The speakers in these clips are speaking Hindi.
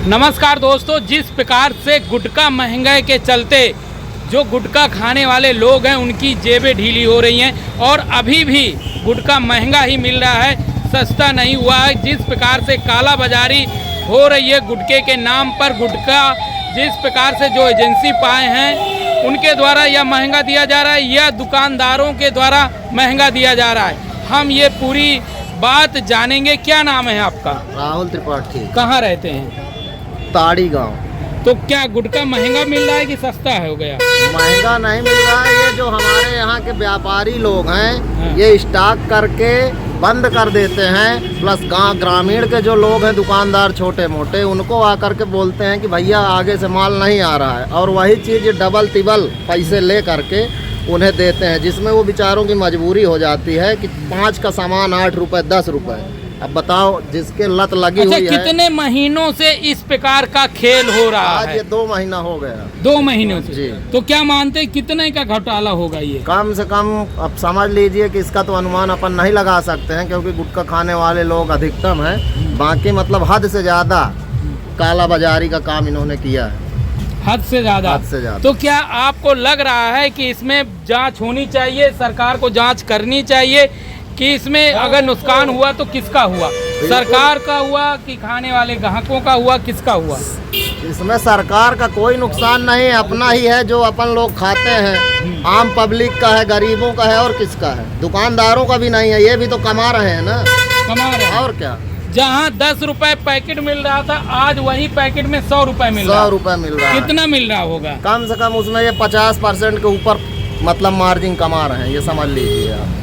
नमस्कार दोस्तों, जिस प्रकार से गुटखा महंगाई के चलते जो गुटखा खाने वाले लोग हैं उनकी जेबें ढीली हो रही हैं और अभी भी गुटखा महंगा ही मिल रहा है, सस्ता नहीं हुआ है। जिस प्रकार से काला बाजारी हो रही है गुटखे के नाम पर, गुटखा जिस प्रकार से जो एजेंसी पाए हैं उनके द्वारा यह महंगा दिया जा रहा है या दुकानदारों के द्वारा महंगा दिया जा रहा है, हम ये पूरी बात जानेंगे। क्या नाम है आपका? राहुल त्रिपाठी। कहाँ रहते हैं? ताड़ी गांव। तो क्या गुटखा महंगा मिल रहा है कि सस्ता हो गया? महंगा नहीं मिल रहा है, ये जो हमारे यहाँ के व्यापारी लोग हैं ये स्टॉक करके बंद कर देते हैं। प्लस गांव ग्रामीण के जो लोग हैं दुकानदार छोटे मोटे, उनको आकर के बोलते हैं कि भैया आगे से माल नहीं आ रहा है, और वही चीज़ डबल तिबल पैसे ले करके उन्हें देते हैं, जिसमें वो बेचारों की मजबूरी हो जाती है कि 5 का सामान 8 रुपए 10 रुपए। अब बताओ, जिसके लत लगी हुई है। कितने महीनों से इस प्रकार का खेल हो रहा है? आज ये 2 महीना हो गया। 2 महीनों से जी। तो क्या मानते हैं कितने का घोटाला होगा ये? कम से कम अब समझ लीजिए कि इसका तो अनुमान अपन नहीं लगा सकते हैं, क्योंकि गुटखा खाने वाले लोग अधिकतम हैं। बाकी मतलब हद से ज़्यादा काला बाजारी का काम इन्होंने किया है। हद से ज़्यादा। तो क्या आपको लग रहा है कि इसमें जांच होनी चाहिए, सरकार को जांच करनी चाहिए कि इसमें अगर नुकसान हुआ तो किसका हुआ? सरकार का हुआ कि खाने वाले ग्राहकों का हुआ, किसका हुआ? इसमें सरकार का कोई नुकसान नहीं, अपना ही है जो अपन लोग खाते हैं। आम पब्लिक का है, गरीबों का है, और किसका है? दुकानदारों का भी नहीं है, ये भी तो कमा रहे हैं ना। कमा रहे हैं, और क्या। जहाँ 10 रुपए पैकेट मिल रहा था, आज वही पैकेट में 100 रुपए मिल रहा है। 100 रुपए मिल रहा है। कितना मिल रहा होगा? कम से कम उसमें ये 50% के ऊपर मतलब मार्जिन कमा रहे हैं, ये समझ लीजिए आप।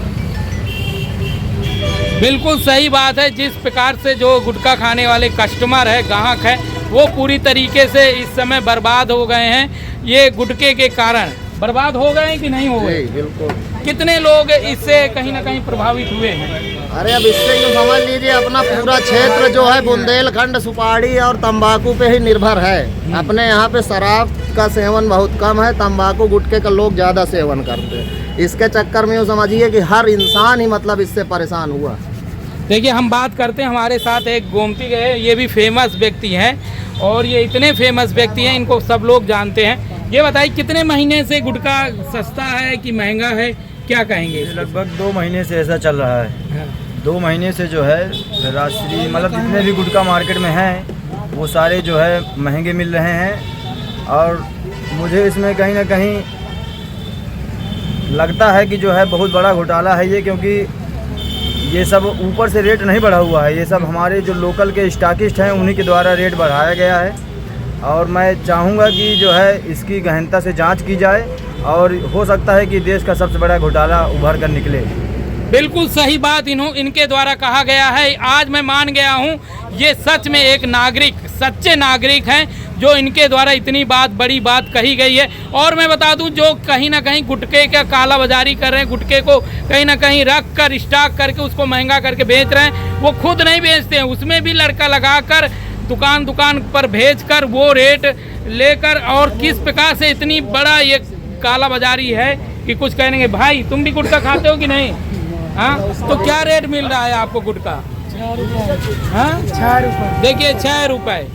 बिल्कुल सही बात है। जिस प्रकार से जो गुटखा खाने वाले कस्टमर है, ग्राहक है, वो पूरी तरीके से इस समय बर्बाद हो गए हैं। ये गुटखे के कारण बर्बाद हो गए कि नहीं हो गए? बिल्कुल। कितने लोग इससे कहीं ना कहीं प्रभावित हुए हैं? अरे अब इससे यूँ समझ लीजिए, अपना पूरा क्षेत्र जो है बुंदेलखंड सुपारी और तंबाकू पे ही निर्भर है। अपने यहाँ पे शराब का सेवन बहुत कम है, तंबाकू गुटखे का लोग ज़्यादा सेवन करते हैं। इसके चक्कर में यूँ समझिए कि हर इंसान ही मतलब इससे परेशान हुआ। देखिए, हम बात करते हैं, हमारे साथ एक गोमती के, ये भी फेमस व्यक्ति हैं और ये इतने फेमस व्यक्ति हैं, इनको सब लोग जानते हैं। ये बताइए, कितने महीने से गुटखा सस्ता है कि महंगा है, क्या कहेंगे? लगभग 2 महीने से ऐसा चल रहा है। 2 महीने से जो है राष्ट्रीय मतलब जितने भी गुटखा मार्केट में हैं वो सारे जो है महंगे मिल रहे हैं, और मुझे इसमें कहीं ना कहीं लगता है कि जो है बहुत बड़ा घोटाला है ये, क्योंकि ये सब ऊपर से रेट नहीं बढ़ा हुआ है। ये सब हमारे जो लोकल के स्टॉकिस्ट हैं उन्हीं के द्वारा रेट बढ़ाया गया है, और मैं चाहूँगा कि जो है इसकी गहनता से जांच की जाए, और हो सकता है कि देश का सबसे बड़ा घोटाला उभर कर निकले। बिल्कुल सही बात इनके द्वारा कहा गया है। आज मैं मान गया हूँ, ये सच में एक नागरिक, सच्चे नागरिक हैं जो इनके द्वारा इतनी बड़ी बात कही गई है। और मैं बता दूं, जो कहीं ना कहीं गुटखे का काला बाजारी कर रहे हैं, गुटखे को कहीं ना कहीं रख कर स्टॉक करके उसको महंगा करके बेच रहे हैं, वो खुद नहीं बेचते हैं, उसमें भी लड़का लगाकर दुकान पर भेजकर वो रेट लेकर, और किस प्रकार से इतनी बड़ा ये काला बाजारी है कि कुछ कहेंगे। भाई, तुम भी गुटखा खाते हो कि नहीं? हाँ, तो क्या रेट मिल रहा है आपको गुटखा? 6 रुपये। देखिए, 6 रुपये।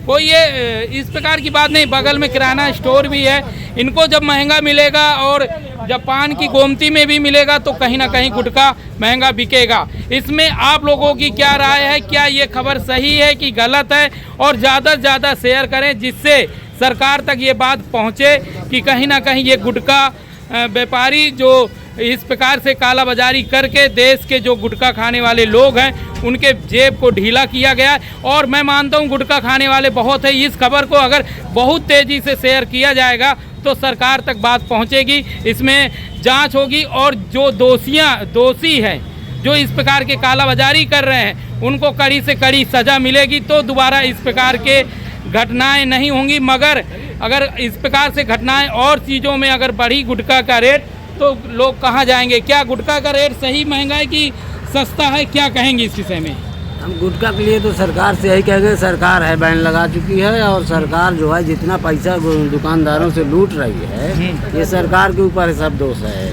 कोई ये इस प्रकार की बात नहीं, बगल में किराना स्टोर भी है। इनको जब महंगा मिलेगा और जब पान की गोमती में भी मिलेगा तो कहीं ना कहीं गुटखा महंगा बिकेगा। इसमें आप लोगों की क्या राय है? क्या ये खबर सही है कि गलत है? और ज़्यादा से ज़्यादा शेयर करें, जिससे सरकार तक ये बात पहुँचे कि कहीं ना कहीं ये गुटखा व्यापारी जो इस प्रकार से काला बाजारी करके देश के जो गुटखा खाने वाले लोग हैं उनके जेब को ढीला किया गया है। और मैं मानता हूं गुटखा खाने वाले बहुत है। इस खबर को अगर बहुत तेज़ी से शेयर किया जाएगा तो सरकार तक बात पहुंचेगी, इसमें जांच होगी, और जो दोषी हैं जो इस प्रकार के काला बाजारी कर रहे हैं उनको कड़ी से कड़ी सज़ा मिलेगी, तो दोबारा इस प्रकार के घटनाएँ नहीं होंगी। मगर अगर इस प्रकार से घटनाएँ और चीज़ों में अगर बढ़ी गुटखा का रेट, तो लोग कहाँ जाएंगे? क्या गुटखा का रेट सही महंगा है कि सस्ता है, क्या कहेंगे इस विषय में? हम गुटखा के लिए तो सरकार से यही कहेंगे, सरकार है बैन लगा चुकी है, और सरकार जो है जितना पैसा दुकानदारों से लूट रही है ये सरकार के ऊपर सब दोष है।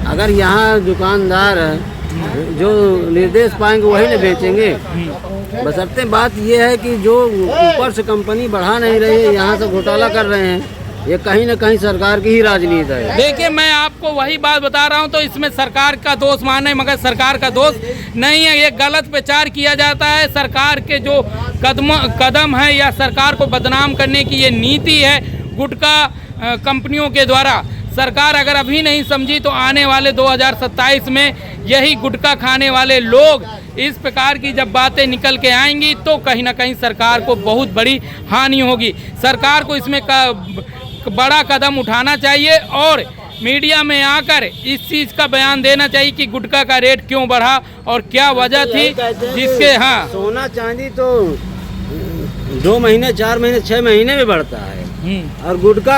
अगर यहाँ दुकानदार जो निर्देश पाएंगे वही ना बेचेंगे। बशर्ते बात ये है कि जो ऊपर से कंपनी बढ़ा नहीं रही है, यहाँ से घोटाला कर रहे हैं, ये कहीं ना कहीं सरकार की ही राजनीति है। देखिए मैं आपको वही बात बता रहा हूँ, तो इसमें सरकार का दोष माने मगर सरकार का दोष नहीं है। ये गलत प्रचार किया जाता है। सरकार के जो कदम है या सरकार को बदनाम करने की ये नीति है गुटखा कंपनियों के द्वारा। सरकार अगर अभी नहीं समझी तो आने वाले 2027 में यही गुटखा खाने वाले लोग इस प्रकार की जब बातें निकल के आएंगी तो कहीं ना कहीं सरकार को बहुत बड़ी हानि होगी। सरकार को इसमें बड़ा कदम उठाना चाहिए और मीडिया में आकर इस चीज़ का बयान देना चाहिए कि गुटखा का रेट क्यों बढ़ा और क्या वजह थी जिसके। हाँ, सोना चांदी तो 2 महीने 4 महीने 6 महीने में बढ़ता है और गुटखा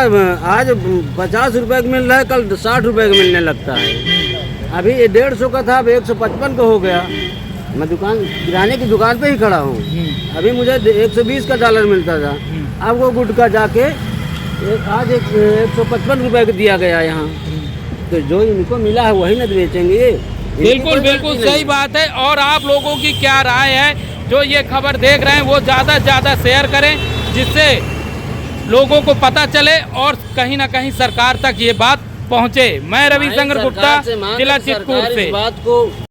आज 50 रुपए का मिल रहा है, कल 60 रुपए का मिलने लगता है। अभी ये 150 का था, अब 155 का हो गया। मैं किराने की दुकान पे ही खड़ा हूँ, अभी मुझे 120 का डॉलर मिलता था, अब वो गुटखा जाके आज 155 रुपए का दिया गया यहाँ। तो जो इनको मिला है वही ना बेचेंगे। बिल्कुल बिल्कुल सही बात है। और आप लोगों की क्या राय है जो ये खबर देख रहे हैं, वो ज़्यादा से ज़्यादा शेयर करें जिससे लोगों को पता चले और कहीं ना कहीं सरकार तक ये बात पहुँचे। मैं रविशंकर गुप्ता, जिला चित्रकूट से।